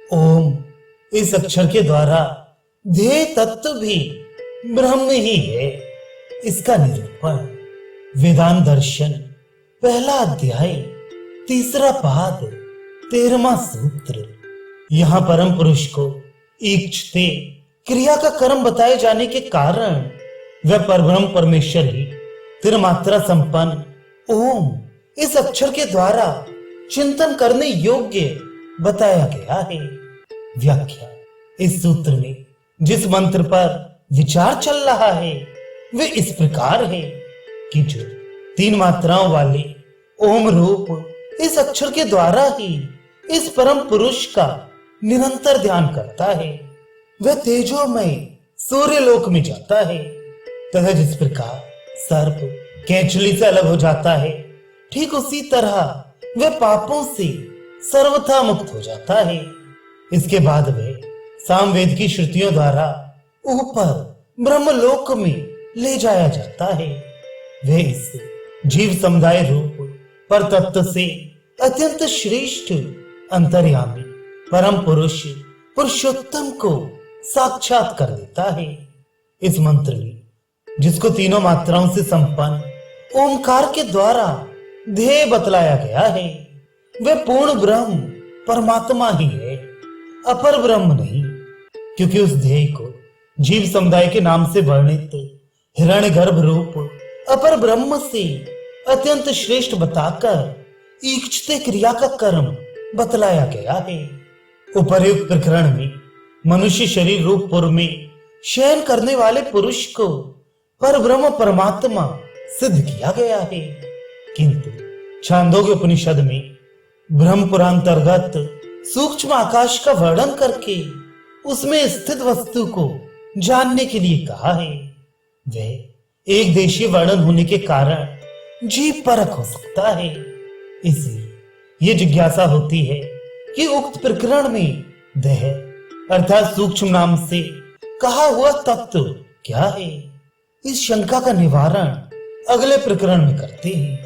ओम इस अक्षर के द्वारा ध्येय तत्व भी ब्रह्म ही है। इसका निरूपण वेदांत दर्शन पहला अध्याय तीसरा पाद 13वां सूत्र। यहाँ परम पुरुष को इच्छते क्रिया का कर्म बताए जाने के कारण वह परब्रह्म परमेश्वर ही त्रिमात्रा संपन्न ओम इस अक्षर के द्वारा चिंतन करने योग्य बताया गया है। व्याख्या। इस सूत्र में जिस मंत्र पर विचार चल रहा है वे इस प्रकार है कि जो 3 मात्राओं वाले ओम रूप इस अक्षर के द्वारा ही इस परम पुरुष का निरंतर ध्यान करता है वह तेजोमय सूर्य लोक में जाता है तथा जिस प्रकार सर्प केंचुली से अलग हो जाता है ठीक उसी तरह वह पापों से सर्वथा मुक्त हो जाता है। इसके बाद वह सामवेद की श्रुतियों द्वारा ऊपर ब्रह्मलोक में ले जाया जाता है। वह इस जीव समुदाय रूप पर तत्व से अत्यंत श्रेष्ठ अंतर्यामी परम पुरुष पुरुषोत्तम को साक्षात कर देता है। इस मंत्र में जिसको तीनों मात्राओं से संपन्न ओमकार के द्वारा ध्येय बतलाया गया है वह पूर्ण ब्रह्म परमात्मा ही है, अपर ब्रह्म नहीं, क्योंकि उस ध्येय को जीव समुदाय के नाम से वर्णित हिरण्यगर्भ रूप अपर ब्रह्म से अत्यंत श्रेष्ठ बताकर इच्छते क्रिया का कर्म बतलाया गया है। उपर्युक्त प्रकरण में मनुष्य शरीर रूप पुर में शयन करने वाले पुरुष को पर ब्रह्म परमात्मा सिद्ध किया गया है, किंतु छांदोग्य उपनिषद में ब्रह्म पुरांतर्गत सूक्ष्म आकाश का वर्णन करके उसमें स्थित वस्तु को जानने के लिए कहा है। वह एक देशीय वर्णन होने के कारण जीव परक हो सकता है। इसलिए ये जिज्ञासा होती है कि उक्त प्रकरण में देह अर्थात सूक्ष्म नाम से कहा हुआ तत्व क्या है। इस शंका का निवारण अगले प्रकरण में करते हैं।